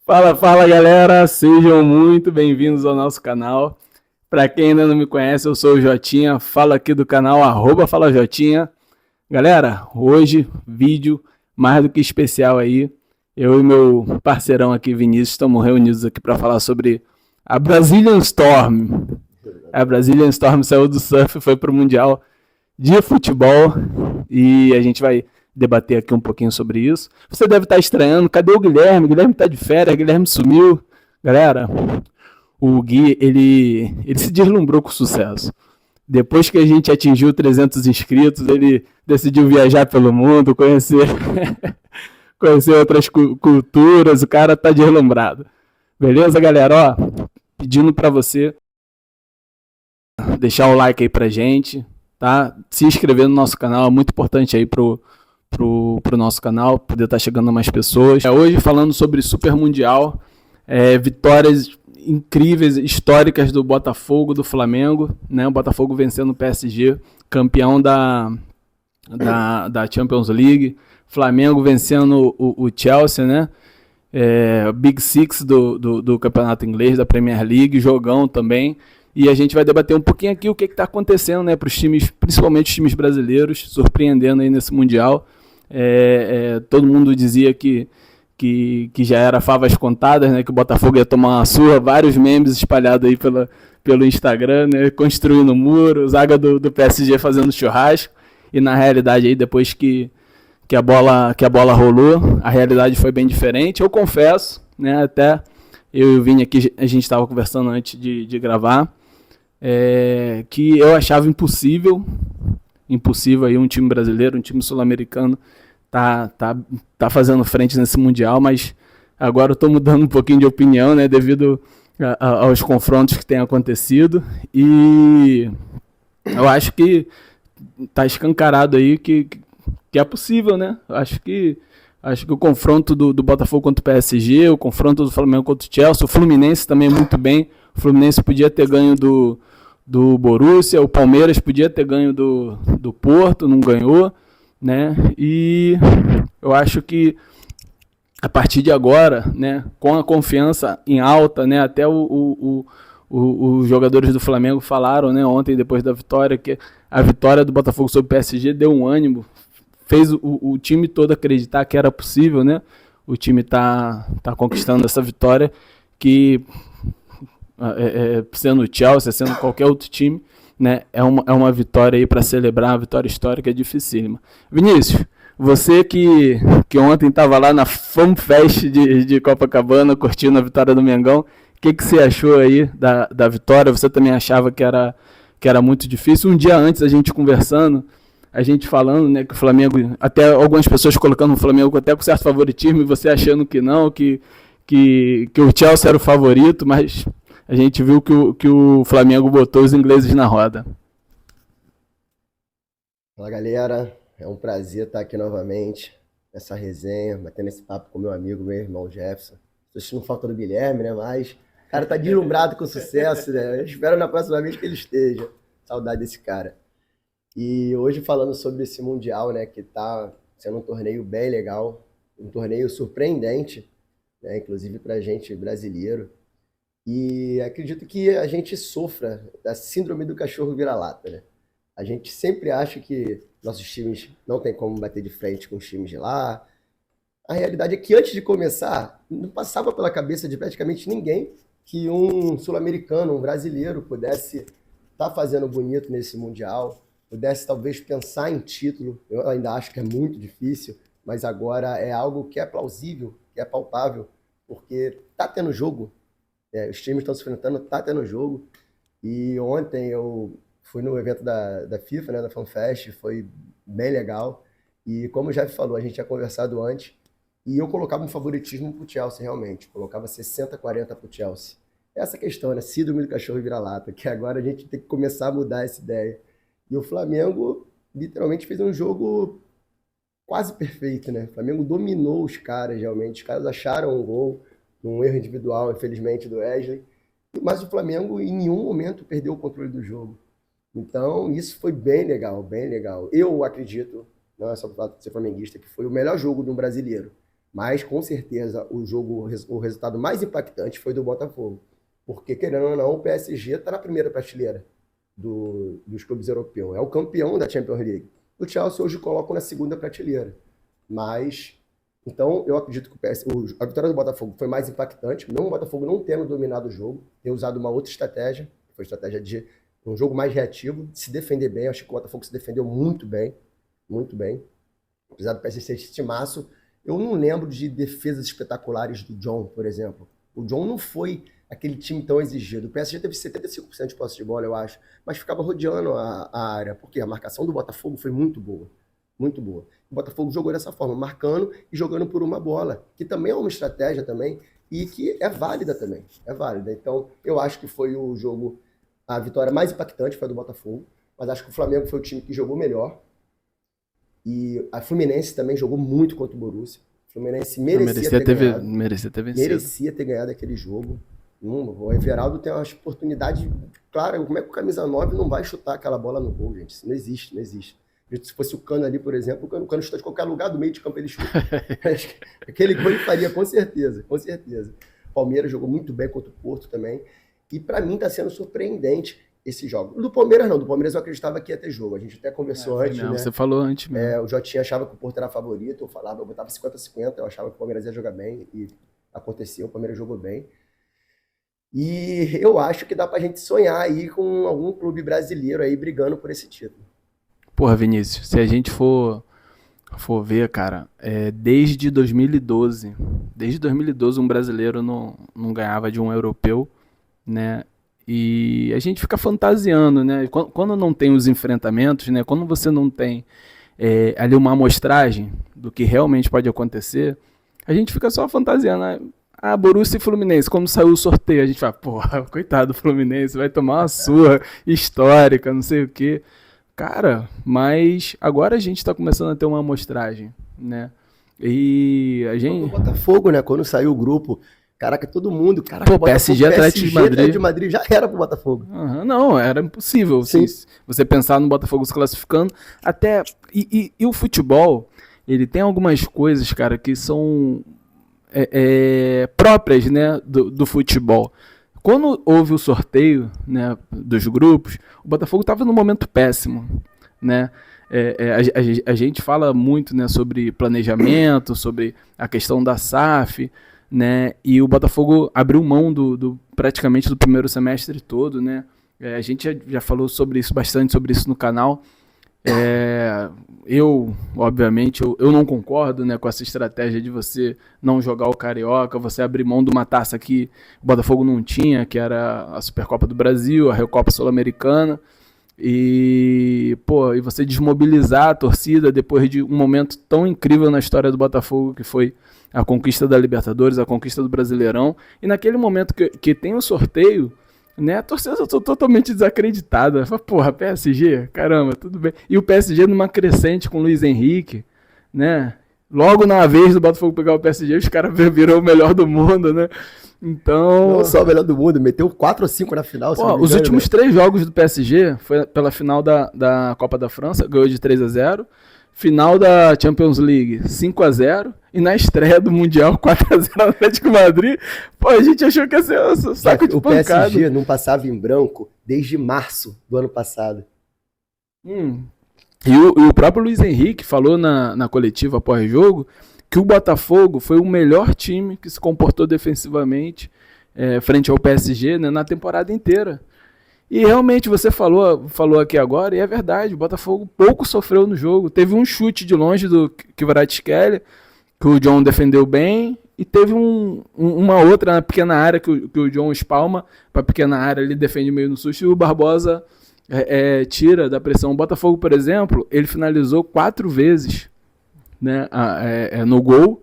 Fala, fala galera, sejam muito bem-vindos ao nosso canal. Para quem ainda não me conhece, eu sou o Jotinha, falo aqui do canal @Fala Jotinha. Galera, hoje vídeo mais do que especial aí. Eu e meu parceirão aqui, Vinícius, estamos reunidos aqui para falar sobre a Brazilian Storm. A Brazilian Storm saiu do surf e foi para o Mundial de Futebol e a gente vai debater aqui um pouquinho sobre isso. Você deve estar estranhando, cadê o Guilherme? O Guilherme está de férias, o Guilherme sumiu. Galera, o Gui, ele se deslumbrou com o sucesso. Depois que a gente atingiu 300 inscritos, ele decidiu viajar pelo mundo, conhecer, conhecer outras culturas, o cara tá deslumbrado. Beleza, galera? Ó, pedindo para você deixar o like aí pra gente, tá? Se inscrever no nosso canal, é muito importante aí pro nosso canal, poder estar chegando a mais pessoas. Hoje falando sobre Super Mundial, vitórias incríveis, históricas do Botafogo, do Flamengo, né? O Botafogo vencendo o PSG, campeão da Champions League, Flamengo vencendo o Chelsea, né? Big Six do campeonato inglês, da Premier League, jogão também. E a gente vai debater um pouquinho aqui o que está acontecendo, né, para os times, principalmente os times brasileiros, surpreendendo aí nesse Mundial. Todo mundo dizia que já era favas contadas, né, que o Botafogo ia tomar uma surra, vários memes espalhados aí pelo Instagram, né, construindo muro, zaga do PSG fazendo churrasco, e na realidade aí depois que a bola rolou, a realidade foi bem diferente. Eu confesso, né, até eu e o Vini aqui, a gente estava conversando antes de gravar, que eu achava impossível aí um time brasileiro, um time sul-americano tá fazendo frente nesse Mundial, mas agora eu estou mudando um pouquinho de opinião, né, devido aos confrontos que têm acontecido, e eu acho que tá escancarado aí que é possível, né? Acho que o confronto do Botafogo contra o PSG, o confronto do Flamengo contra o Chelsea, o Fluminense também muito bem. O Fluminense podia ter ganho do Borussia, o Palmeiras podia ter ganho do Porto, não ganhou, né? E eu acho que a partir de agora, né, com a confiança em alta, né, até os jogadores do Flamengo falaram, né, ontem depois da vitória, que a vitória do Botafogo sobre o PSG deu um ânimo, fez o time todo acreditar que era possível, né? O time tá conquistando essa vitória que, sendo o Chelsea, sendo qualquer outro time, né? É uma vitória aí para celebrar, uma vitória histórica dificílima. Vinícius, você que ontem estava lá na FanFest de Copacabana, curtindo a vitória do Mengão, o que você achou aí da vitória? Você também achava que era muito difícil? Um dia antes, a gente conversando, a gente falando, né, que o Flamengo, até algumas pessoas colocando o Flamengo até com certo favoritismo, e você achando que não, que o Chelsea era o favorito, mas a gente viu que o Flamengo botou os ingleses na roda. Fala galera, é um prazer estar aqui novamente nessa resenha, batendo esse papo com meu amigo, meu irmão Jefferson. Estou sentindo falta do Guilherme, né? Mas o cara tá deslumbrado com o sucesso, né? Eu espero na próxima vez que ele esteja. Saudade desse cara. E hoje falando sobre esse Mundial, né? Que tá sendo um torneio bem legal, um torneio surpreendente, né? Inclusive pra gente brasileiro. E acredito que a gente sofra da síndrome do cachorro vira-lata, né? A gente sempre acha que nossos times não tem como bater de frente com os times de lá. A realidade é que antes de começar, não passava pela cabeça de praticamente ninguém que um sul-americano, um brasileiro, pudesse estar fazendo bonito nesse Mundial, pudesse talvez pensar em título. Eu ainda acho que é muito difícil, mas agora é algo que é plausível, que é palpável, porque tá tendo jogo, os times estão se enfrentando, tá tendo jogo. E ontem eu fui no evento da FIFA, né, da FanFest, foi bem legal. E como o Jeff falou, a gente tinha conversado antes, e eu colocava um favoritismo pro Chelsea, realmente. Colocava 60-40 pro Chelsea. Essa questão, né? Síndrome do cachorro vira-lata, que agora a gente tem que começar a mudar essa ideia. E o Flamengo literalmente fez um jogo quase perfeito, né? O Flamengo dominou os caras, realmente. Os caras acharam um gol, um erro individual, infelizmente, do Wesley. Mas o Flamengo em nenhum momento perdeu o controle do jogo. Então, isso foi bem legal, bem legal. Eu acredito, não é só por fato de ser flamenguista, que foi o melhor jogo de um brasileiro. Mas, com certeza, o resultado mais impactante foi do Botafogo. Porque, querendo ou não, o PSG está na primeira prateleira dos clubes europeus. É o campeão da Champions League. O Chelsea hoje coloca na segunda prateleira. Mas, então, eu acredito que a vitória do Botafogo foi mais impactante. Mesmo o Botafogo não tendo dominado o jogo, ter usado uma outra estratégia, que foi a estratégia de um jogo mais reativo, de se defender bem. Eu acho que o Botafogo se defendeu muito bem. Muito bem. Apesar do PSG ser esse timaço, eu não lembro de defesas espetaculares do John, por exemplo. O John não foi aquele time tão exigido. O PSG teve 75% de posse de bola, eu acho, mas ficava rodeando a área, porque a marcação do Botafogo foi muito boa. Muito boa. O Botafogo jogou dessa forma, marcando e jogando por uma bola, que também é uma estratégia também, e que é válida também. É válida. Então, eu acho que foi o jogo, a vitória mais impactante foi a do Botafogo, mas acho que o Flamengo foi o time que jogou melhor. E a Fluminense também jogou muito contra o Borussia. O Fluminense merecia ter ganhado. Merecia ter vencido. Merecia ter ganhado aquele jogo. O Everaldo tem uma oportunidade clara. Como é que o camisa 9 não vai chutar aquela bola no gol, gente? Isso não existe, não existe. Se fosse o Cano ali, por exemplo, o Cano chuta de qualquer lugar do meio de campo, ele chuta. Aquele gol ele faria, com certeza, com certeza. O Palmeiras jogou muito bem contra o Porto também. E para mim está sendo surpreendente esse jogo. Do Palmeiras não, do Palmeiras eu acreditava que ia ter jogo. A gente até conversou antes, mesmo, né? Você falou antes mesmo. O Jotinha achava que o Porto era favorito, eu botava 50-50, eu achava que o Palmeiras ia jogar bem, e aconteceu, o Palmeiras jogou bem. E eu acho que dá pra gente sonhar aí com algum clube brasileiro aí brigando por esse título. Porra, Vinícius, se a gente for ver, cara, desde 2012 um brasileiro não ganhava de um europeu, né? E a gente fica fantasiando, né? Quando não tem os enfrentamentos, né? Quando você não tem ali uma amostragem do que realmente pode acontecer, a gente fica só fantasiando, né? Borussia e Fluminense, quando saiu o sorteio, a gente fala, porra, coitado do Fluminense, vai tomar uma surra histórica, não sei o quê. Cara, mas agora a gente tá começando a ter uma amostragem, né? E a gente... O Botafogo, né? Quando saiu o grupo, caraca, todo mundo... Caraca, Pô, PSG, Atlético de Madrid. Atlético de Madrid já era pro Botafogo. Não, era impossível. Você pensar no Botafogo se classificando. Até... E o futebol, ele tem algumas coisas, cara, que são próprias, né, do futebol. Quando houve o sorteio, né, dos grupos, o Botafogo estava num momento péssimo, né? A gente fala muito, né, sobre planejamento, sobre a questão da SAF, né? E o Botafogo abriu mão praticamente do primeiro semestre todo, né? A gente já falou bastante sobre isso no canal. Obviamente, eu não concordo, né, com essa estratégia de você não jogar o Carioca, você abrir mão de uma taça que o Botafogo não tinha, que era a Supercopa do Brasil, a Recopa Sul-Americana, e você desmobilizar a torcida depois de um momento tão incrível na história do Botafogo, que foi a conquista da Libertadores, a conquista do Brasileirão, e naquele momento que tem o sorteio, né, a torcida tá totalmente desacreditada. Fala, porra, PSG? Caramba, tudo bem. E o PSG numa crescente com o Luiz Henrique, né? Logo na vez do Botafogo pegar o PSG, os caras virou o melhor do mundo, né? Então... Não só o melhor do mundo, meteu 4 ou 5 na final. Os últimos 3 jogos do PSG foi pela final da Copa da França, ganhou de 3-0. Final da Champions League, 5-0. E na estreia do Mundial, 4-0 no Atlético de Madrid. Pô, a gente achou que ia ser um saco de pancada. O PSG não passava em branco desde março do ano passado. E o próprio Luiz Henrique falou na coletiva após jogo que o Botafogo foi o melhor time que se comportou defensivamente frente ao PSG, né, na temporada inteira. E realmente você falou aqui agora, e é verdade, o Botafogo pouco sofreu no jogo. Teve um chute de longe do Kvaratskhelia, que o John defendeu bem, e teve uma outra na pequena área que o John espalma para a pequena área, ele defende meio no susto, e o Barbosa tira da pressão. O Botafogo, por exemplo, ele finalizou 4 vezes, né, no gol,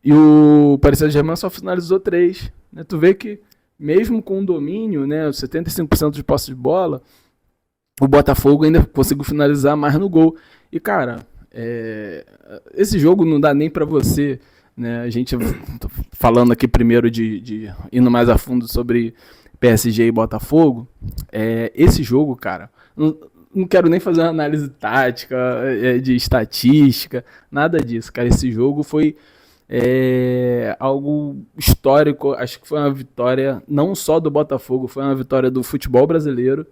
e o Paris Saint-Germain só finalizou 3. Né? Tu vê que mesmo com o domínio, né, 75% de posse de bola, o Botafogo ainda conseguiu finalizar mais no gol. E, cara, esse jogo não dá nem para você, né, a gente falando aqui primeiro de indo mais a fundo sobre PSG e Botafogo, esse jogo, cara, não quero nem fazer uma análise tática, de estatística, nada disso, cara. Esse jogo foi é algo histórico. Acho que foi uma vitória não só do Botafogo, foi uma vitória do futebol brasileiro.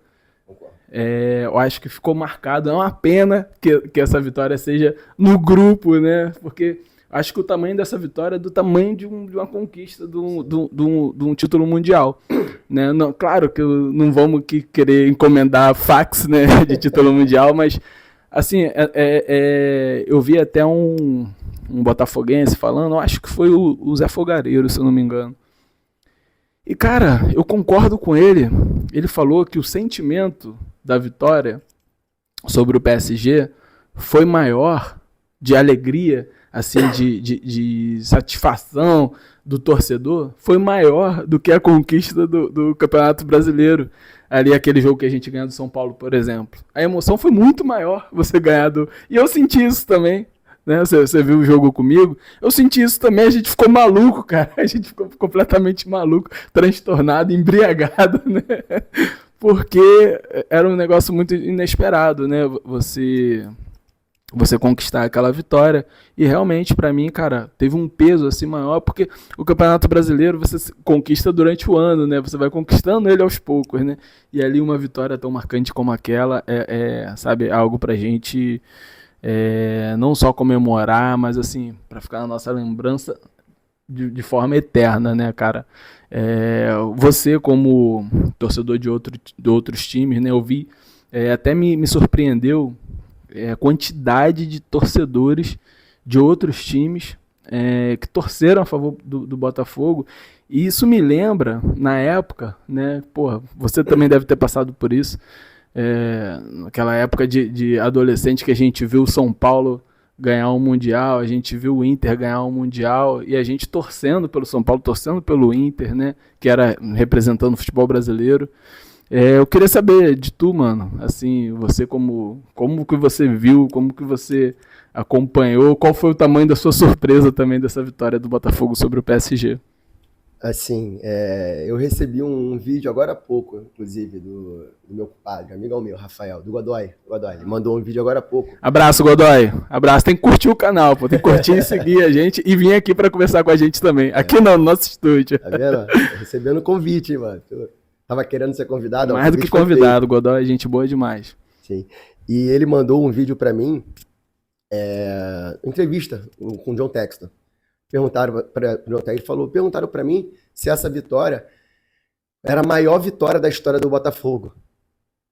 Eu acho que ficou marcado. É uma pena que essa vitória seja no grupo, né? Porque acho que o tamanho dessa vitória é do tamanho de uma conquista de um título mundial. Né? Não, claro que não vamos querer encomendar fax, né, de título mundial, mas assim, eu vi até um botafoguense falando, acho que foi o Zé Fogareiro, se eu não me engano. E, cara, eu concordo com ele. Ele falou que o sentimento da vitória sobre o PSG foi maior, de alegria, assim, de satisfação do torcedor, foi maior do que a conquista do Campeonato Brasileiro. Ali, aquele jogo que a gente ganha do São Paulo, por exemplo. A emoção foi muito maior você ganhar do... E eu senti isso também. Né? Você viu o jogo comigo? Eu senti isso também, a gente ficou maluco, cara. A gente ficou completamente maluco, transtornado, embriagado, né? Porque era um negócio muito inesperado, né? Você conquistar aquela vitória. E realmente, pra mim, cara, teve um peso assim maior, porque o Campeonato Brasileiro você conquista durante o ano, né? Você vai conquistando ele aos poucos, né? E ali uma vitória tão marcante como aquela sabe, algo pra gente não só comemorar, mas assim, pra ficar na nossa lembrança de forma eterna, né, cara? Você, como torcedor de outros times, né? Eu vi, até me surpreendeu a quantidade de torcedores de outros times que torceram a favor do Botafogo. E isso me lembra, na época, né? Porra, você também deve ter passado por isso, naquela época de adolescente que a gente viu o São Paulo ganhar um Mundial, a gente viu o Inter ganhar um Mundial, e a gente torcendo pelo São Paulo, torcendo pelo Inter, né? Que era representando o futebol brasileiro. Eu queria saber de tu, mano, assim, você como que você viu, como que você acompanhou, qual foi o tamanho da sua surpresa também dessa vitória do Botafogo sobre o PSG? Assim, eu recebi um vídeo agora há pouco, inclusive, do meu compadre, amigo meu, Rafael, do Godoy. Ele mandou um vídeo agora há pouco. Abraço, Godoy. Abraço. Tem que curtir o canal, pô. Tem que curtir e seguir a gente e vir aqui pra conversar com a gente também. Aqui no nosso estúdio. Tá vendo? Tô recebendo convite, hein, mano. Tava querendo ser convidado. Mais do que convidado, Godoy. Gente boa demais. Sim. E ele mandou um vídeo pra mim, entrevista com o John Textor. Perguntaram para mim se essa vitória era a maior vitória da história do Botafogo.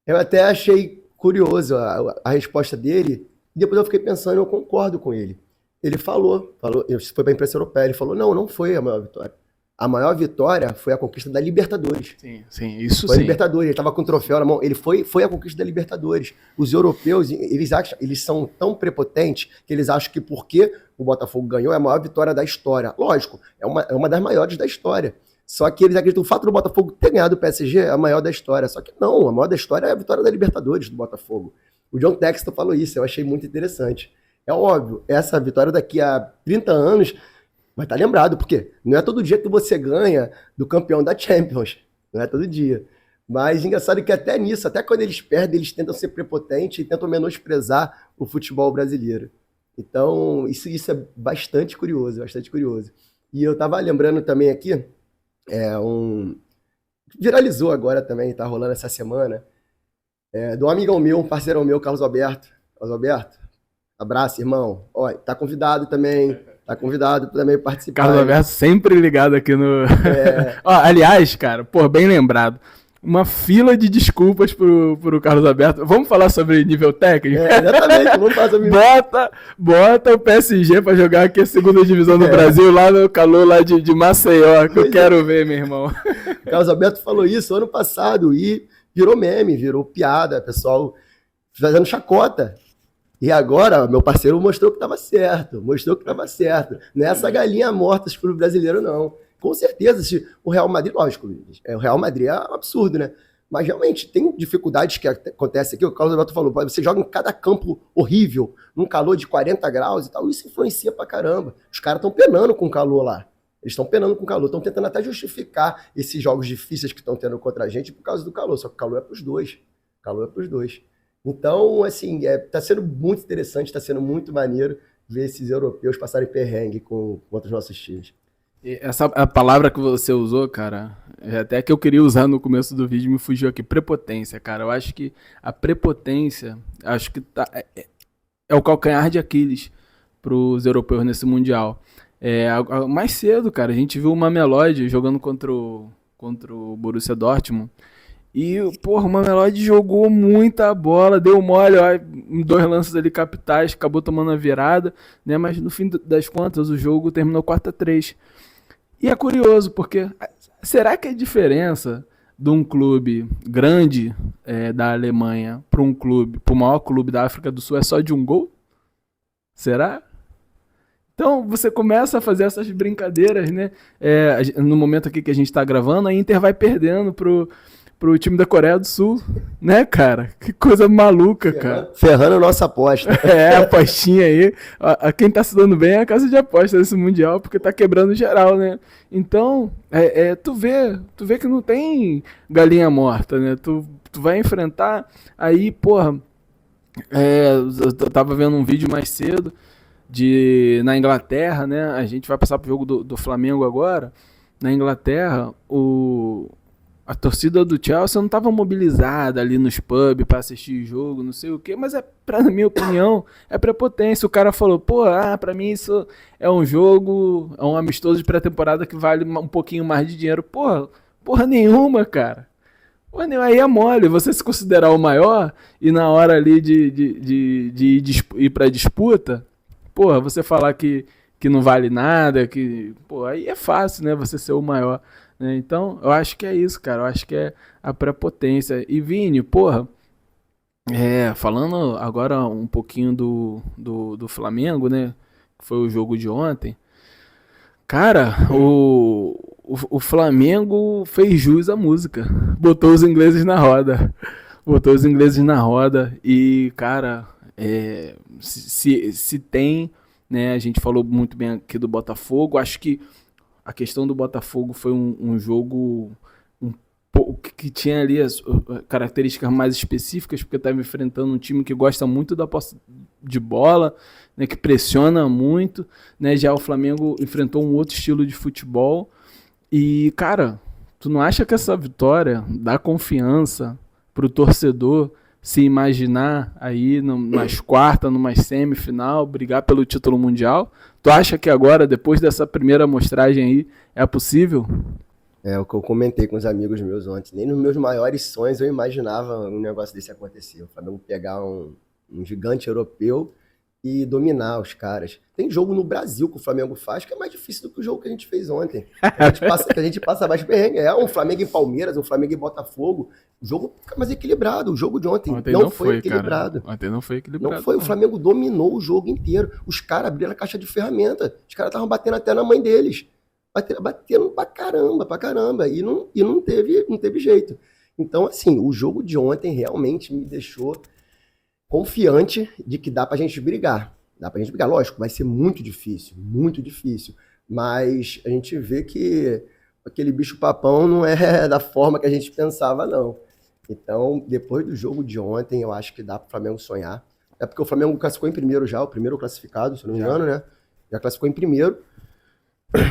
Eu até achei curioso a resposta dele, e depois eu fiquei pensando, eu concordo com ele. Ele falou, isso foi para a imprensa europeia, ele falou, não foi a maior vitória. A maior vitória foi a conquista da Libertadores. Sim, isso foi sim. A Libertadores, ele estava com o troféu na mão, foi a conquista da Libertadores. Os europeus, eles são tão prepotentes que eles acham que porque o Botafogo ganhou é a maior vitória da história. Lógico, é uma das maiores da história. Só que eles acreditam que o fato do Botafogo ter ganhado o PSG é a maior da história. Só que não, a maior da história é a vitória da Libertadores do Botafogo. O John Textor falou isso, eu achei muito interessante. É óbvio, essa vitória daqui a 30 anos vai estar lembrado, porque não é todo dia que você ganha do campeão da Champions. Não é todo dia. Mas engraçado que até nisso, até quando eles perdem, eles tentam ser prepotentes e tentam menosprezar o futebol brasileiro. Então, isso é bastante curioso, bastante curioso. E eu estava lembrando também aqui, viralizou agora também, está rolando essa semana, de um amigão meu, um parceirão meu, Carlos Alberto. Carlos Alberto, abraço, irmão. Ó, tá convidado também. Tá convidado também para participar. Carlos Alberto sempre ligado aqui no... Ó, aliás, cara, bem lembrado. Uma fila de desculpas pro Carlos Alberto. Vamos falar sobre nível técnico? Exatamente, vamos falar sobre... Bota o PSG para jogar aqui a segunda divisão do Brasil, lá no calor lá de Maceió, que eu quero ver, meu irmão. O Carlos Alberto falou isso ano passado e virou meme, virou piada, pessoal fazendo chacota. E agora, meu parceiro mostrou que estava certo. Não é essa galinha morta para o brasileiro, não. Com certeza, se o Real Madrid, lógico, o Real Madrid é um absurdo, né? Mas realmente tem dificuldades que acontecem aqui. O Carlos Alberto falou, você joga em cada campo horrível, num calor de 40 graus e tal, isso influencia pra caramba. Os caras estão penando com o calor lá. Eles estão penando com o calor, estão tentando até justificar esses jogos difíceis que estão tendo contra a gente por causa do calor. Só que o calor é pros dois. Então, assim, tá sendo muito interessante, tá sendo muito maneiro. ver esses europeus passarem perrengue contra os nossos times. E essa a palavra que você usou, cara, até que eu queria usar no começo do vídeo, me fugiu aqui, prepotência, cara. Eu acho que a prepotência, acho que é o calcanhar de Aquiles pros europeus nesse Mundial. Mais cedo, cara, a gente viu o Mamelodi jogando contra o Borussia Dortmund. E, porra, o Mamelodi jogou muita bola, deu mole, ó, em 2 lances ali capitais, acabou tomando a virada, né? Mas no fim das contas, o jogo terminou 4-3. E é curioso, porque será que a diferença de um clube grande da Alemanha para o maior clube da África do Sul é só de um gol? Será? Então você começa a fazer essas brincadeiras, né? No momento aqui que a gente está gravando, a Inter vai perdendo pro time da Coreia do Sul, né, cara? Que coisa maluca, cara. Ferrando a nossa aposta. A apostinha aí. Quem tá se dando bem é a casa de aposta desse Mundial, porque tá quebrando geral, né? Então, tu vê que não tem galinha morta, né? Tu vai enfrentar, aí, porra, eu tava vendo um vídeo mais cedo na Inglaterra, né? A gente vai passar pro jogo do Flamengo agora. Na Inglaterra, a torcida do Chelsea não estava mobilizada ali nos pubs para assistir jogo, não sei o quê, mas na minha opinião, é prepotência. O cara falou, para mim isso é um jogo, é um amistoso de pré-temporada que vale um pouquinho mais de dinheiro. Porra nenhuma, cara. Porra nenhuma, aí é mole, você se considerar o maior e na hora ali de ir pra disputa, você falar que não vale nada, aí é fácil, né, você ser o maior. Então, eu acho que é isso, cara. Eu acho que é a prepotência. E, Vini, falando agora um pouquinho do Flamengo, né? Que foi o jogo de ontem. Cara, o Flamengo fez jus à música. Botou os ingleses na roda. E, cara, se tem, né? A gente falou muito bem aqui do Botafogo. Acho que a questão do Botafogo foi um jogo que tinha ali as características mais específicas, porque estava enfrentando um time que gosta muito da posse de bola, né, que pressiona muito, né? Já o Flamengo enfrentou um outro estilo de futebol. E, cara, tu não acha que essa vitória dá confiança pro torcedor se imaginar aí numas quartas, numas semifinal, brigar pelo título mundial? Tu acha que agora, depois dessa primeira amostragem aí, é possível? É o que eu comentei com os amigos meus ontem. Nem nos meus maiores sonhos eu imaginava um negócio desse acontecer. O Flamengo pegar um gigante europeu e dominar os caras. Tem jogo no Brasil que o Flamengo faz que é mais difícil do que o jogo que a gente fez ontem. A gente passa mais perrengue. Um Flamengo em Palmeiras, um Flamengo em Botafogo. O jogo fica mais equilibrado. O jogo de ontem não foi equilibrado. Ontem não foi equilibrado. Não foi. O Flamengo dominou o jogo inteiro. Os caras abriram a caixa de ferramenta. Os caras estavam batendo até na mãe deles. Batendo pra caramba. E não teve jeito. Então, assim, o jogo de ontem realmente me deixou confiante de que dá pra gente brigar. Lógico, vai ser muito difícil. Mas a gente vê que aquele bicho-papão não é da forma que a gente pensava, não. Então, depois do jogo de ontem, eu acho que dá pro Flamengo sonhar. É porque o Flamengo classificou em primeiro já, o primeiro classificado, se não me engano, né? Já classificou em primeiro.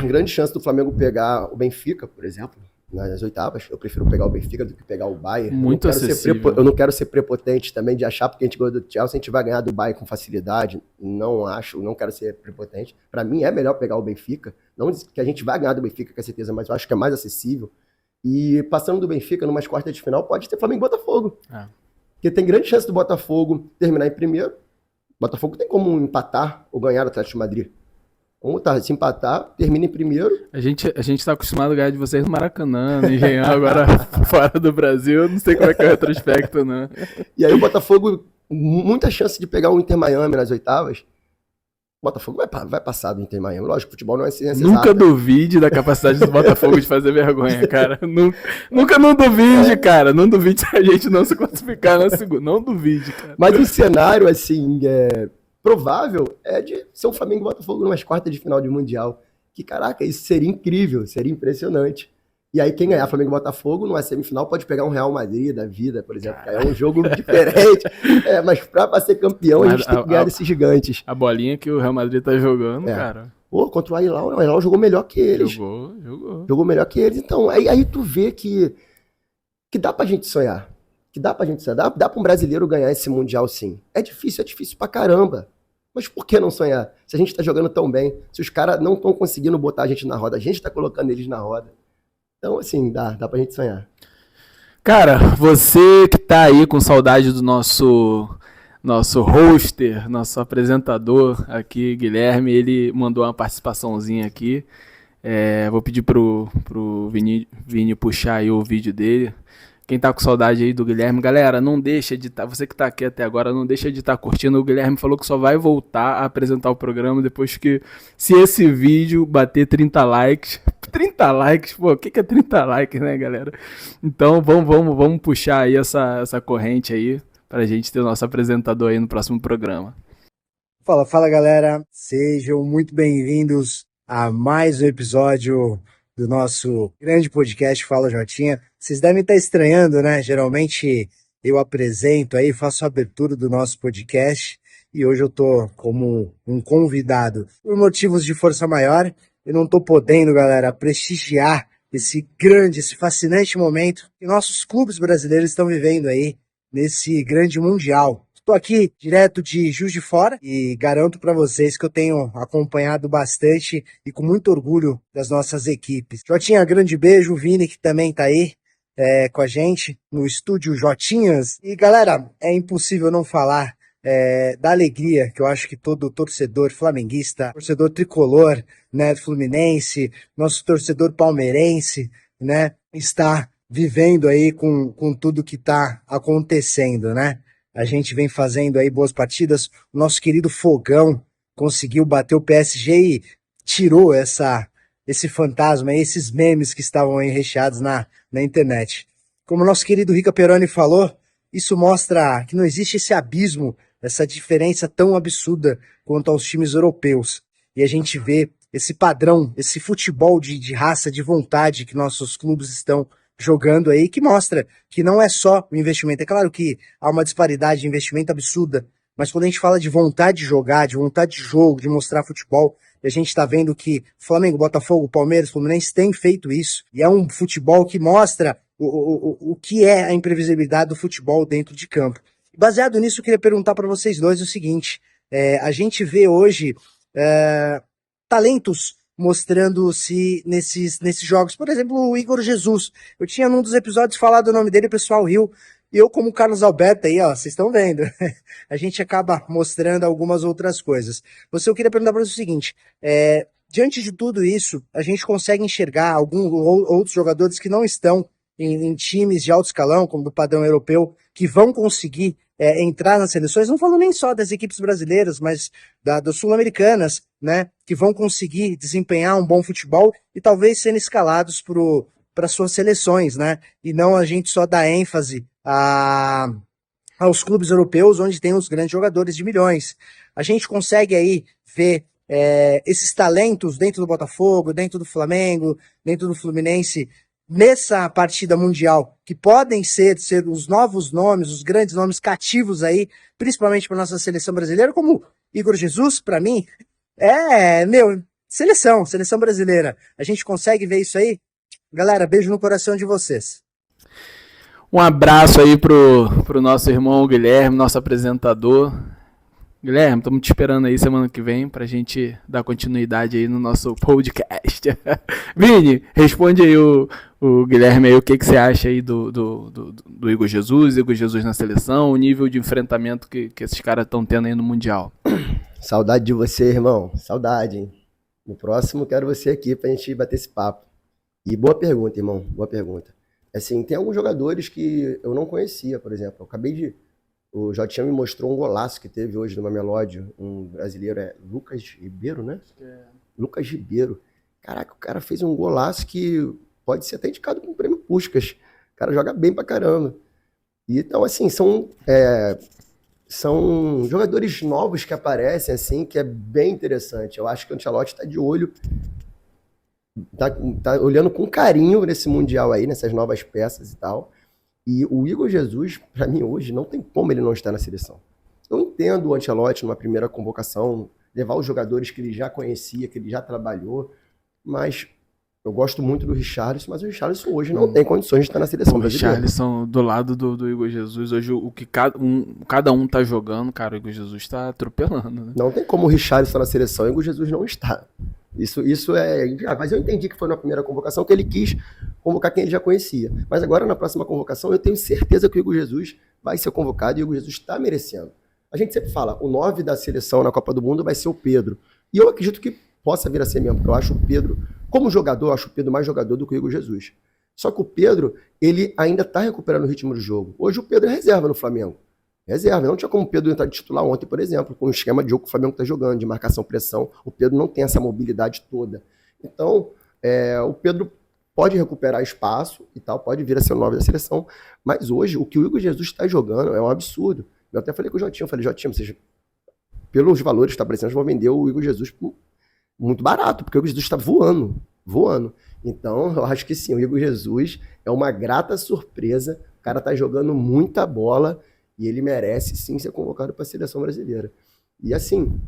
Grande chance do Flamengo pegar o Benfica, por exemplo, nas oitavas. Eu prefiro pegar o Benfica do que pegar o Bayern. Muito acessível. Eu não quero ser prepotente também de achar, porque a gente ganhou do Chelsea, a gente vai ganhar do Bayern com facilidade. Não quero ser prepotente. Para mim é melhor pegar o Benfica. Não que a gente vai ganhar do Benfica, com certeza, mas eu acho que é mais acessível. E passando do Benfica, numas quartas de final, pode ter Flamengo e Botafogo. Porque tem grande chance do Botafogo terminar em primeiro. O Botafogo tem como empatar ou ganhar o Atlético de Madrid. Se empatar, termina em primeiro. A gente tá acostumado a ganhar de vocês no Maracanã, no Engenhão, agora fora do Brasil, não sei como é que é o retrospecto, né? E aí o Botafogo, muita chance de pegar o Inter Miami nas oitavas. O Botafogo vai passar do Inter Miami. Lógico, futebol não é ciência exata. Nunca duvide da capacidade do Botafogo de fazer vergonha, cara. Nunca não duvide, cara. Não duvide se a gente não se classificar na segunda. Não duvide, cara. Mas o cenário, assim, provável é de ser o Flamengo e o Botafogo numas quartas de final de Mundial. Que, caraca, isso seria incrível, seria impressionante. E aí, quem ganhar Flamengo e Botafogo, numa semifinal, pode pegar um Real Madrid da vida, por exemplo, que é um jogo diferente. Mas pra ser campeão, a gente tem que ganhar desses gigantes. A bolinha que o Real Madrid tá jogando, cara. Pô, contra o Al-Hilal, o Al-Hilal jogou melhor que eles. Jogou melhor que eles. Então, aí tu vê que dá pra gente sonhar. Dá pra um brasileiro ganhar esse Mundial, sim. É difícil pra caramba. Mas por que não sonhar? Se a gente tá jogando tão bem, se os caras não estão conseguindo botar a gente na roda, a gente tá colocando eles na roda. Então, assim, dá pra gente sonhar. Cara, você que tá aí com saudade do nosso hoster, nosso apresentador aqui, Guilherme, ele mandou uma participaçãozinha aqui. Vou pedir pro Vini puxar aí o vídeo dele. Quem tá com saudade aí do Guilherme, galera, não deixa de estar, você que tá aqui até agora, não deixa de estar curtindo. O Guilherme falou que só vai voltar a apresentar o programa depois que, se esse vídeo bater 30 likes. 30 likes, pô, o que é 30 likes, né, galera? Então vamos puxar aí essa corrente aí pra gente ter o nosso apresentador aí no próximo programa. Fala galera, sejam muito bem-vindos a mais um episódio do nosso grande podcast Fala Jotinha. Vocês devem estar estranhando, né? Geralmente eu apresento aí, faço a abertura do nosso podcast e hoje eu tô como um convidado. Por motivos de força maior, eu não tô podendo, galera, prestigiar esse grande, esse fascinante momento que nossos clubes brasileiros estão vivendo aí nesse grande mundial. Estou aqui direto de Juiz de Fora e garanto para vocês que eu tenho acompanhado bastante e com muito orgulho das nossas equipes. Jotinha, grande beijo, o Vini que também tá aí com a gente no estúdio Jotinhas. E galera, é impossível não falar da alegria que eu acho que todo torcedor flamenguista, torcedor tricolor, né, Fluminense, nosso torcedor palmeirense, né, está vivendo aí com tudo que está acontecendo, né? A gente vem fazendo aí boas partidas. O nosso querido Fogão conseguiu bater o PSG e tirou esse fantasma, esses memes que estavam aí recheados na internet. Como o nosso querido Rica Peroni falou, isso mostra que não existe esse abismo, essa diferença tão absurda quanto aos times europeus. E a gente vê esse padrão, esse futebol de raça, de vontade que nossos clubes estão jogando aí, que mostra que não é só o investimento. É claro que há uma disparidade de investimento absurda, mas quando a gente fala de vontade de jogar, de vontade de jogo, de mostrar futebol, a gente está vendo que Flamengo, Botafogo, Palmeiras, Fluminense têm feito isso. E é um futebol que mostra o que é a imprevisibilidade do futebol dentro de campo. Baseado nisso, eu queria perguntar para vocês dois o seguinte, a gente vê hoje talentos mostrando-se nesses jogos. Por exemplo, o Igor Jesus. Eu tinha num dos episódios falado o nome dele, o pessoal riu. E eu, como Carlos Alberto aí, ó, vocês estão vendo. A gente acaba mostrando algumas outras coisas. Eu queria perguntar para você o seguinte, diante de tudo isso, a gente consegue enxergar alguns outros jogadores que não estão em times de alto escalão, como do padrão europeu, que vão conseguir entrar nas seleções, não falo nem só das equipes brasileiras, mas das sul-americanas, né, que vão conseguir desempenhar um bom futebol e talvez serem escalados para suas seleções, né, e não a gente só dar ênfase aos clubes europeus, onde tem os grandes jogadores de milhões. A gente consegue aí ver esses talentos dentro do Botafogo, dentro do Flamengo, dentro do Fluminense, nessa partida mundial, que podem ser os novos nomes, os grandes nomes cativos aí, principalmente para nossa seleção brasileira, como Igor Jesus, para mim, seleção brasileira. A gente consegue ver isso aí? Galera, beijo no coração de vocês. Um abraço aí pro nosso irmão Guilherme, nosso apresentador. Guilherme, estamos te esperando aí semana que vem pra gente dar continuidade aí no nosso podcast. Vini, responde aí o Guilherme aí, o que você acha aí do Igor Jesus na seleção, o nível de enfrentamento que esses caras estão tendo aí no Mundial. Saudade de você, irmão. Saudade, hein? No próximo quero você aqui pra gente bater esse papo. E boa pergunta, irmão, boa pergunta. Assim, tem alguns jogadores que eu não conhecia, por exemplo. O Jotinha me mostrou um golaço que teve hoje no Mamelodi, um brasileiro, Lucas Ribeiro, né? Lucas Ribeiro. Caraca, o cara fez um golaço que pode ser até indicado com o prêmio Puskás. O cara joga bem pra caramba. E, então, assim, são jogadores novos que aparecem, assim, que é bem interessante. Eu acho que o Ancelotti está de olho tá olhando com carinho nesse Mundial aí, nessas novas peças e tal. E o Igor Jesus, para mim hoje, não tem como ele não estar na seleção. Eu entendo o Ancelotti numa primeira convocação, levar os jogadores que ele já conhecia, que ele já trabalhou, mas eu gosto muito do Richarlison, mas o Richarlison hoje não tem condições de estar na seleção brasileira. O Richarlison do lado do Igor Jesus, hoje o que cada um tá jogando, cara, o Igor Jesus tá atropelando, né? Não tem como o Richarlison estar na seleção e o Igor Jesus não está. Isso é... Mas eu entendi que foi na primeira convocação que ele quis convocar quem ele já conhecia. Mas agora, na próxima convocação, eu tenho certeza que o Igor Jesus vai ser convocado e o Igor Jesus está merecendo. A gente sempre fala, o 9 da seleção na Copa do Mundo vai ser o Pedro. E eu acredito que possa vir a ser mesmo, porque eu acho o Pedro, como jogador, eu acho o Pedro mais jogador do que o Igor Jesus. Só que o Pedro, ele ainda está recuperando o ritmo do jogo. Hoje o Pedro é reserva no Flamengo. Reserva. Não tinha como o Pedro entrar de titular ontem, por exemplo, com o esquema de jogo que o Flamengo está jogando, de marcação-pressão. O Pedro não tem essa mobilidade toda. Então, o Pedro pode recuperar espaço e tal, pode vir a ser o 9 da seleção, mas hoje o que o Igor Jesus está jogando é um absurdo. Eu até falei com o Jotinho, Jotinho, pelos valores que está aparecendo, vão vender o Igor Jesus muito barato, porque o Igor Jesus está voando. Então, eu acho que sim, o Igor Jesus é uma grata surpresa, o cara está jogando muita bola e ele merece sim ser convocado para a seleção brasileira. E assim,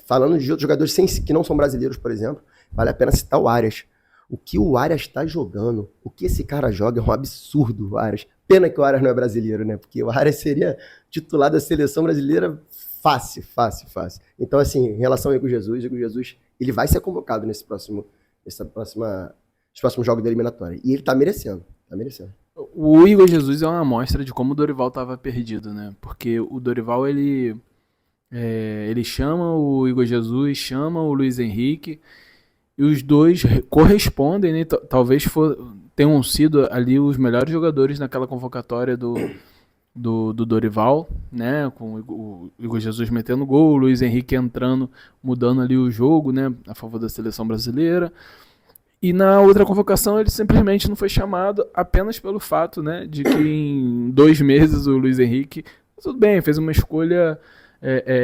falando de outros jogadores que não são brasileiros, por exemplo, vale a pena citar o Arias. O que o Arias está jogando, o que esse cara joga é um absurdo, o Arias. Pena que o Arias não é brasileiro, né? Porque o Arias seria titular da seleção brasileira fácil. Então, assim, em relação ao Igor Jesus, ele vai ser convocado nos próximos jogos da eliminatória. E ele tá merecendo. O Igor Jesus é uma amostra de como o Dorival tava perdido, né? Porque o Dorival, ele chama o Igor Jesus, chama o Luiz Henrique, e os dois correspondem, né? Talvez tenham sido ali os melhores jogadores naquela convocatória do Dorival, né? Com o Igor Jesus metendo gol, o Luiz Henrique entrando, mudando ali o jogo, né? A favor da seleção brasileira. E na outra convocação ele simplesmente não foi chamado apenas pelo fato, né, de que em 2 meses o Luiz Henrique, tudo bem, fez uma escolha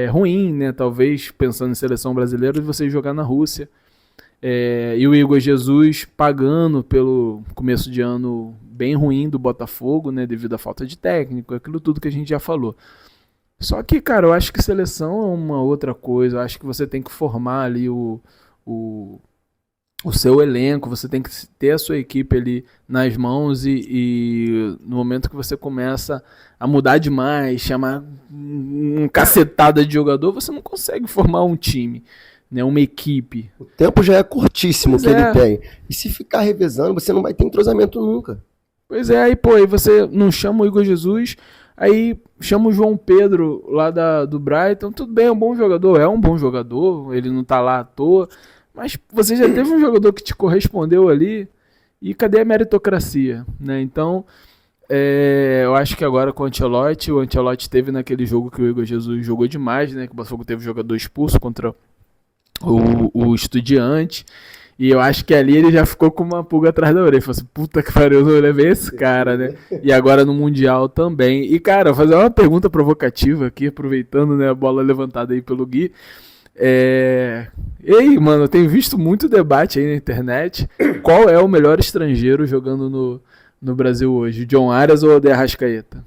ruim, né? Talvez pensando em seleção brasileira, de você jogar na Rússia. E o Igor Jesus pagando pelo começo de ano bem ruim do Botafogo, né, devido à falta de técnico, aquilo tudo que a gente já falou. Só que, cara, eu acho que seleção é uma outra coisa, eu acho que você tem que formar ali o seu elenco, você tem que ter a sua equipe ali nas mãos e no momento que você começa a mudar demais, chamar uma cacetada de jogador, você não consegue formar um time, né, uma equipe. O tempo já é curtíssimo que ele tem. E se ficar revezando, você não vai ter entrosamento nunca. Pois é, aí você não chama o Igor Jesus, aí chama o João Pedro lá do Brighton, tudo bem, é um bom jogador, ele não tá lá à toa, mas você já teve um jogador que te correspondeu ali, e cadê a meritocracia, né? Então, eu acho que agora com o Ancelotti teve naquele jogo que o Igor Jesus jogou demais, né? Que o Botafogo teve jogador expulso contra o Estudiante, e eu acho que ali ele já ficou com uma pulga atrás da orelha. Falou assim, puta que pariu, eu levei esse cara, né? E agora no Mundial também. E, cara, vou fazer uma pergunta provocativa aqui, aproveitando, né, a bola levantada aí pelo Gui. Ei, mano, eu tenho visto muito debate aí na internet. Qual é o melhor estrangeiro jogando no Brasil hoje? O John Arias ou o De Arrascaeta?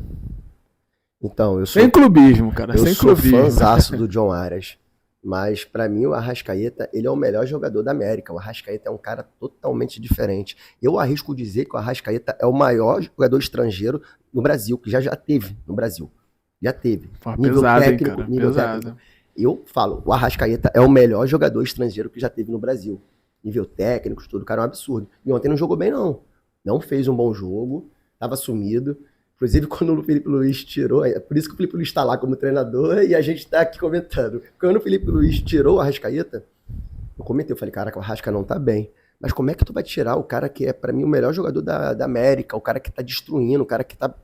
Então, sem clubismo, cara. Eu sou fãzaço do John Arias. Mas, pra mim, o Arrascaeta, ele é o melhor jogador da América. O Arrascaeta é um cara totalmente diferente. Eu arrisco dizer que o Arrascaeta é o maior jogador estrangeiro no Brasil, que já teve no Brasil. Já teve. Nível técnico. Eu falo, o Arrascaeta é o melhor jogador estrangeiro que já teve no Brasil. Nível técnico, tudo, o cara é um absurdo. E ontem não jogou bem, não. Não fez um bom jogo, tava sumido. Inclusive, quando o Felipe Luiz tirou, é por isso que o Felipe Luiz está lá como treinador e a gente está aqui comentando. Quando o Felipe Luiz tirou o Arrascaeta, eu comentei, eu falei, caraca, o Arrasca não tá bem. Mas como é que tu vai tirar o cara que é, pra mim, o melhor jogador da América, o cara que tá destruindo, o cara que tá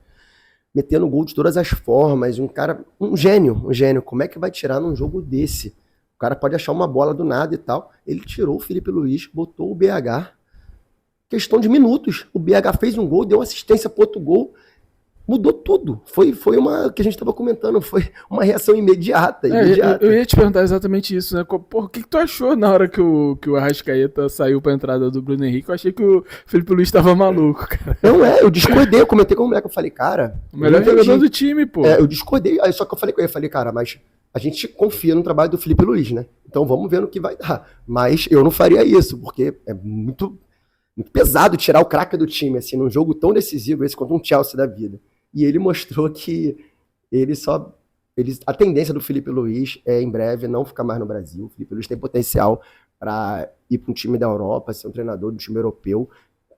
metendo gol de todas as formas, um gênio. Como é que vai tirar num jogo desse? O cara pode achar uma bola do nada e tal. Ele tirou o Felipe Luiz, botou o BH. Questão de minutos. O BH fez um gol, deu assistência pro outro gol. mudou tudo. Foi uma que a gente estava comentando, foi uma reação imediata. Eu ia te perguntar exatamente isso, né? Porra, o que tu achou na hora que o Arrascaeta saiu pra entrada do Bruno Henrique? Eu achei que o Felipe Luiz tava maluco, cara. Não eu discordei, eu comentei com o moleque, eu falei, cara... O melhor jogador do time, pô. Eu discordei, aí só que eu falei com ele, cara, mas a gente confia no trabalho do Felipe Luiz, né? Então vamos ver no que vai dar. Mas eu não faria isso, porque é muito pesado tirar o craque do time, assim, num jogo tão decisivo, esse contra um Chelsea da vida. E ele mostrou que a tendência do Felipe Luiz é, em breve, não ficar mais no Brasil. O Felipe Luiz tem potencial para ir para um time da Europa, ser um treinador do time europeu,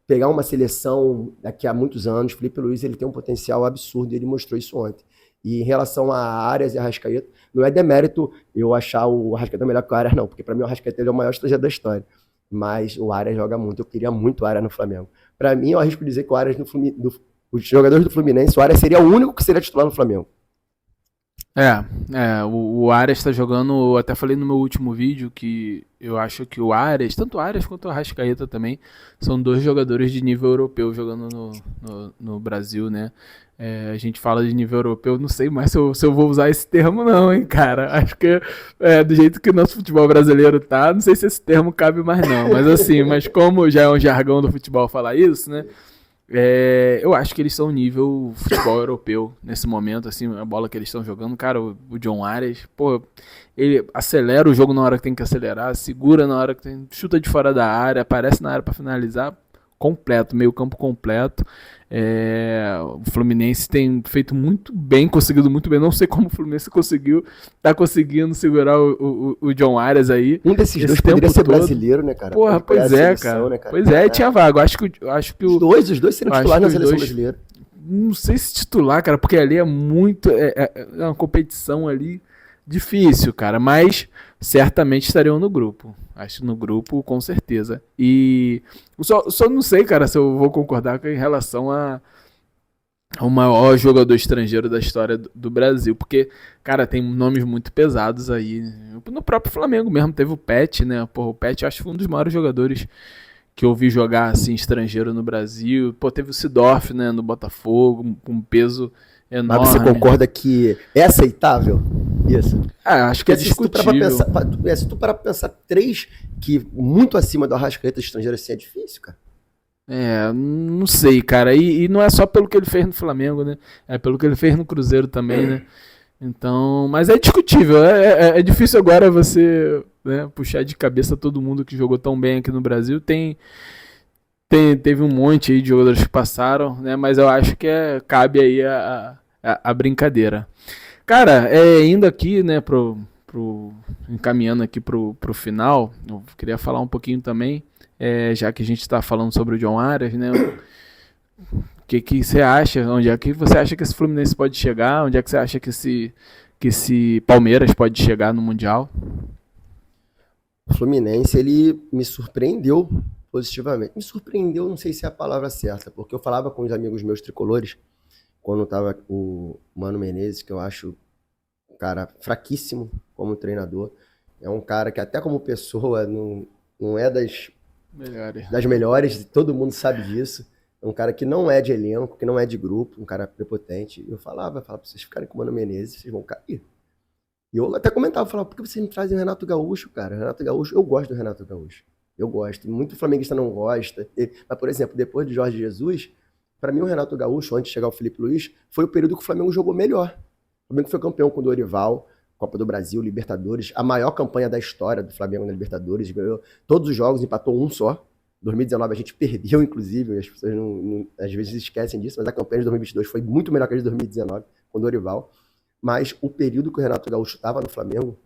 pegar uma seleção daqui a muitos anos. O Felipe Luiz ele tem um potencial absurdo e ele mostrou isso ontem. E em relação a Arias e Arrascaeta, não é demérito eu achar o Arrascaeta melhor que o Arias, não, porque para mim o Arrascaeta ele é o maior estrangeiro da história. Mas o Arias joga muito, eu queria muito o Arias no Flamengo. Para mim, eu arrisco dizer que o Arias os jogadores do Fluminense, o Arias seria o único que seria titular no Flamengo. O Arias está jogando, eu até falei no meu último vídeo que eu acho que o Arias, tanto o Arias quanto o Arrascaeta também, são dois jogadores de nível europeu jogando no Brasil, né? A gente fala de nível europeu, não sei mais se eu vou usar esse termo não, hein, cara. Acho que do jeito que o nosso futebol brasileiro tá, não sei se esse termo cabe mais não. Mas como já é um jargão do futebol falar isso, né? Eu acho que eles são nível futebol europeu nesse momento, assim, a bola que eles estão jogando. Cara, o John Arias, pô, ele acelera o jogo na hora que tem que acelerar, segura na hora que tem, chuta de fora da área, aparece na área para finalizar, completo, meio campo completo. O Fluminense tem feito muito bem, conseguido muito bem. Não sei como o Fluminense tá conseguindo segurar o John Arias aí. Um desses dois poderia ser brasileiro, né, cara? Porra, pois é, cara. Né, cara. Pois é, tinha vaga. Acho que os dois seriam titulares na seleção brasileira. Não sei se titular, cara, porque ali é muito. É uma competição ali difícil, cara. Mas certamente estariam no grupo. Acho no grupo, com certeza. E só não sei, cara, se eu vou concordar em relação ao maior jogador estrangeiro da história do Brasil. Porque, cara, tem nomes muito pesados aí. No próprio Flamengo mesmo, teve o Pet, né? Porra, o Pet acho que foi um dos maiores jogadores que eu vi jogar, assim, estrangeiro no Brasil. Pô, teve o Seedorf, né, no Botafogo, com um peso enorme. Mas você concorda que é aceitável isso? Acho que é discutível. Se tu parar pra pensar, 3 que muito acima do Arrascaeta estrangeiro assim é difícil, cara. Não sei, cara. E não é só pelo que ele fez no Flamengo, né? É pelo que ele fez no Cruzeiro também, né? Então, mas é discutível. É difícil agora você, né, puxar de cabeça todo mundo que jogou tão bem aqui no Brasil. Teve um monte aí de jogadores que passaram, né? Mas eu acho que cabe aí a brincadeira. Cara, indo aqui, né, encaminhando aqui pro final, eu queria falar um pouquinho também, já que a gente está falando sobre o John Arias, né? O que você acha? Onde é que você acha que esse Fluminense pode chegar? Onde é que você acha que esse Palmeiras pode chegar no Mundial? O Fluminense, ele me surpreendeu positivamente. Me surpreendeu, não sei se é a palavra certa, porque eu falava com os amigos meus tricolores, quando tava o Mano Menezes, que eu acho um cara fraquíssimo como treinador. É um cara que até como pessoa não é das melhores, todo mundo sabe disso. É um cara que não é de elenco, que não é de grupo, um cara prepotente. Eu falava pra vocês ficarem com o Mano Menezes, vocês vão cair. E eu até comentava, falava, por que vocês não trazem o Renato Gaúcho, cara? Renato Gaúcho, eu gosto do Renato Gaúcho. Eu gosto. Muito flamenguista não gosta. Mas, por exemplo, depois de Jorge Jesus, para mim o Renato Gaúcho, antes de chegar o Felipe Luiz, foi o período que o Flamengo jogou melhor. O Flamengo foi campeão com o Dorival, Copa do Brasil, Libertadores, a maior campanha da história do Flamengo na Libertadores, ganhou todos os jogos, empatou um só. 2019 a gente perdeu, inclusive, as pessoas às vezes esquecem disso, mas a campanha de 2022 foi muito melhor que a de 2019, com o Dorival. Mas o período que o Renato Gaúcho estava no Flamengo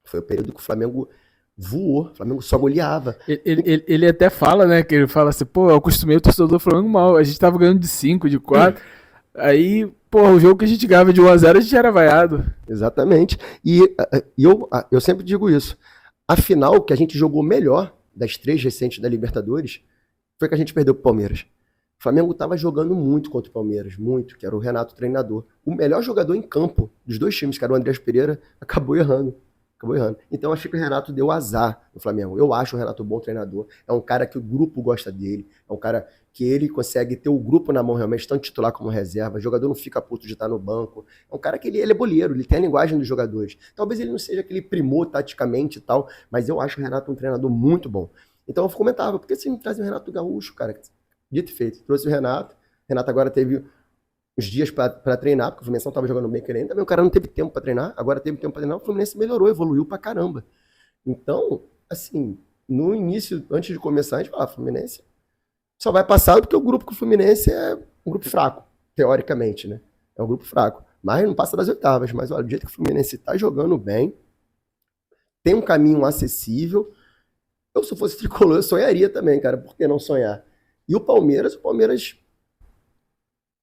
foi o período que o Flamengo voou, o Flamengo só goleava. Ele até fala, né, que ele fala assim, pô, eu acostumei o torcedor do Flamengo mal, a gente tava ganhando de 5, de 4, aí, pô, o jogo que a gente ganhava de 1-0 a gente era vaiado. Exatamente, e eu sempre digo isso, a final que a gente jogou melhor das 3 recentes da Libertadores foi que a gente perdeu pro Palmeiras. O Flamengo estava jogando muito contra o Palmeiras, muito, que era o Renato treinador. O melhor jogador em campo dos 2 times, que era o Andrés Pereira, acabou errando. Acabou errando. Então, eu achei que o Renato deu azar no Flamengo. Eu acho o Renato um bom treinador. É um cara que o grupo gosta dele. É um cara que ele consegue ter o grupo na mão realmente, tanto titular como reserva. O jogador não fica puto de estar no banco. É um cara que ele é boleiro, ele tem a linguagem dos jogadores. Talvez ele não seja aquele primor taticamente e tal, mas eu acho o Renato um treinador muito bom. Então, eu comentava, por que você me traz o Renato Gaúcho, cara? Dito e feito. Trouxe o Renato. O Renato agora teve os dias para treinar, porque o Fluminense não estava jogando bem querendo, também o cara não teve tempo para treinar, agora teve tempo para treinar, o Fluminense melhorou, evoluiu pra caramba. Então, assim, no início, antes de começar, a gente falava, Fluminense só vai passar porque o grupo com o Fluminense é um grupo fraco, teoricamente, né? É um grupo fraco. Mas não passa das oitavas, mas olha, do jeito que o Fluminense tá jogando bem, tem um caminho acessível. Eu, se eu fosse tricolor, eu sonharia também, cara, por que não sonhar? E o Palmeiras,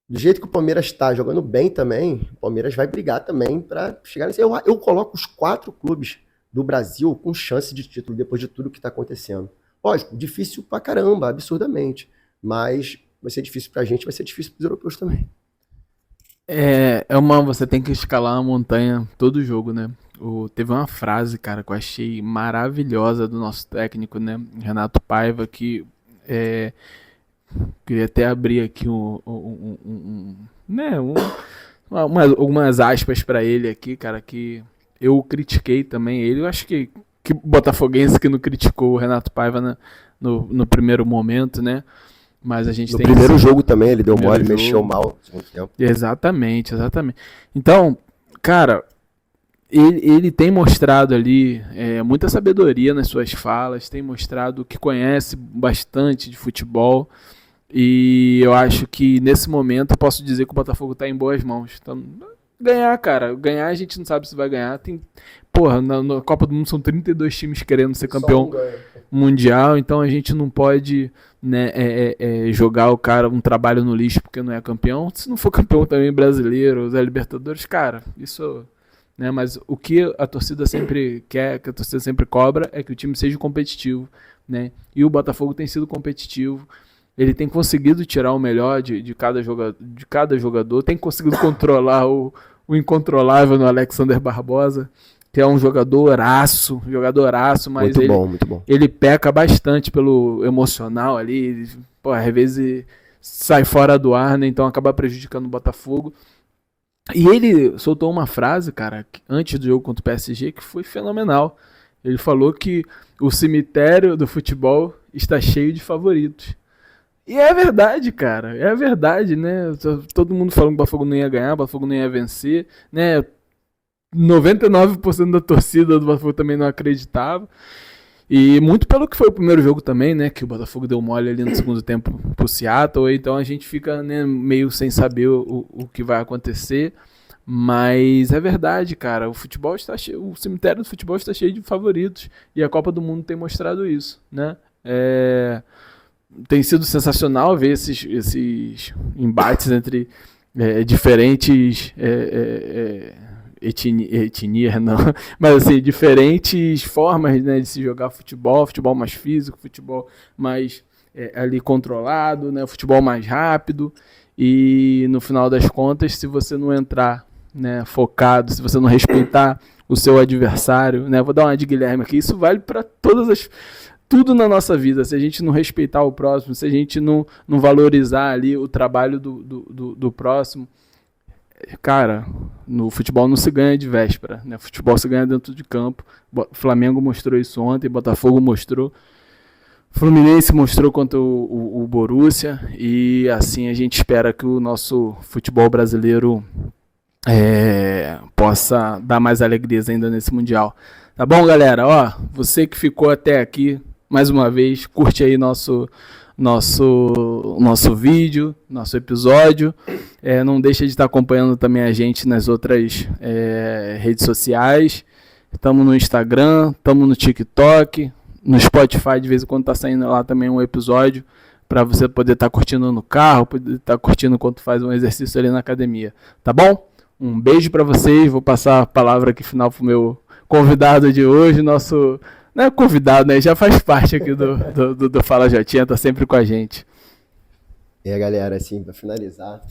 do jeito que o Palmeiras está jogando bem também, o Palmeiras vai brigar também para chegar nesse. Eu coloco os 4 clubes do Brasil com chance de título depois de tudo que está acontecendo. Lógico, difícil pra caramba, absurdamente. Mas vai ser difícil pra gente, vai ser difícil pros europeus também. Você tem que escalar uma montanha todo jogo, né? Teve uma frase, cara, que eu achei maravilhosa do nosso técnico, né? Renato Paiva, que queria até abrir aqui algumas aspas pra ele aqui, cara, que eu critiquei também ele. Eu acho que botafoguense que não criticou o Renato Paiva no primeiro momento, né? Mas a gente No tem primeiro jogo também, ele deu mole, mexeu mal no segundo tempo. Exatamente. Então, cara, ele tem mostrado ali muita sabedoria nas suas falas, tem mostrado que conhece bastante de futebol. E eu acho que nesse momento eu posso dizer que o Botafogo tá em boas mãos. Então, ganhar a gente não sabe se vai ganhar. Na Copa do Mundo são 32 times querendo ser campeão mundial, então a gente não pode, né, jogar o cara um trabalho no lixo porque não é campeão. Se não for campeão também brasileiro, da Libertadores, cara, isso, né, mas o que a torcida sempre quer, que a torcida sempre cobra, é que o time seja competitivo, né? E o Botafogo tem sido competitivo. Ele tem conseguido tirar o melhor de cada jogador, tem conseguido controlar o incontrolável no Alexander Barbosa, que é um jogadoraço, mas muito bom. Ele peca bastante pelo emocional ali, às vezes sai fora do ar, né? Então acaba prejudicando o Botafogo. E ele soltou uma frase, cara, antes do jogo contra o PSG, que foi fenomenal. Ele falou que o cemitério do futebol está cheio de favoritos. E é verdade, cara. É verdade, né? Todo mundo falando que o Botafogo não ia ganhar, o Botafogo não ia vencer, né? 99% da torcida do Botafogo também não acreditava. E muito pelo que foi o primeiro jogo também, né? Que o Botafogo deu mole ali no segundo tempo pro Seattle. Então a gente fica, né, meio sem saber o que vai acontecer. Mas é verdade, cara. O futebol está cheio, o cemitério do futebol está cheio de favoritos. E a Copa do Mundo tem mostrado isso, né? Tem sido sensacional ver esses embates entre diferentes etnias, não, mas assim, diferentes formas, né, de se jogar futebol mais físico, futebol mais ali controlado, né, futebol mais rápido. E no final das contas, se você não entrar, né, focado, se você não respeitar o seu adversário, né, vou dar uma de Guilherme aqui, isso vale para tudo na nossa vida. Se a gente não respeitar o próximo, se a gente não valorizar ali o trabalho do próximo, cara, no futebol não se ganha de véspera, né? Futebol se ganha dentro de campo. Flamengo mostrou isso ontem, Botafogo mostrou, Fluminense mostrou contra o Borussia, e assim a gente espera que o nosso futebol brasileiro possa dar mais alegrias ainda nesse Mundial. Tá bom, galera? Ó, você que ficou até aqui, mais uma vez, curte aí nosso vídeo, nosso episódio. Não deixa de estar acompanhando também a gente nas outras redes sociais. Estamos no Instagram, estamos no TikTok, no Spotify, de vez em quando está saindo lá também um episódio para você poder estar curtindo no carro, poder estar curtindo enquanto faz um exercício ali na academia. Tá bom? Um beijo para vocês. Vou passar a palavra aqui final pro meu convidado de hoje, nosso... Não é convidado, né? Já faz parte aqui do Fala Jotinha, tá sempre com a gente. Galera, assim, pra finalizar,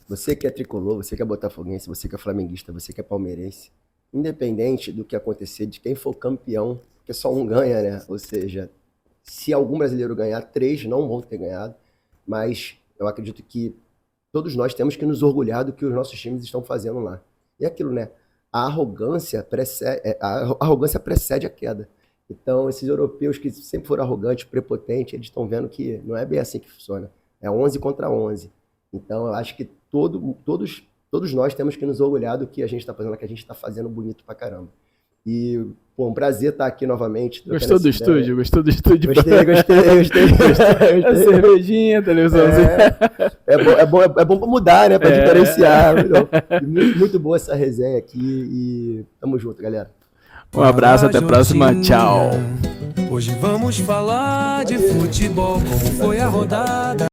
você que é tricolor, você que é botafoguense, você que é flamenguista, você que é palmeirense, independente do que acontecer, de quem for campeão, porque só um ganha, né? Ou seja, se algum brasileiro ganhar, 3 não vão ter ganhado, mas eu acredito que todos nós temos que nos orgulhar do que os nossos times estão fazendo lá. E é aquilo, né? A arrogância precede a queda. Então, esses europeus que sempre foram arrogantes, prepotentes, eles estão vendo que não é bem assim que funciona. É 11 contra 11. Então, eu acho que todos nós temos que nos orgulhar do que a gente está fazendo, que a gente está fazendo bonito pra caramba. E, pô, um prazer estar aqui novamente. Gostou do estúdio? Gostou do estúdio? Gostei. A cervejinha, televisãozinha. É bom pra mudar, né? Pra diferenciar. Muito boa essa resenha aqui e tamo junto, galera. Um abraço, até a próxima. Tchau. Hoje vamos falar de futebol, como foi a rodada.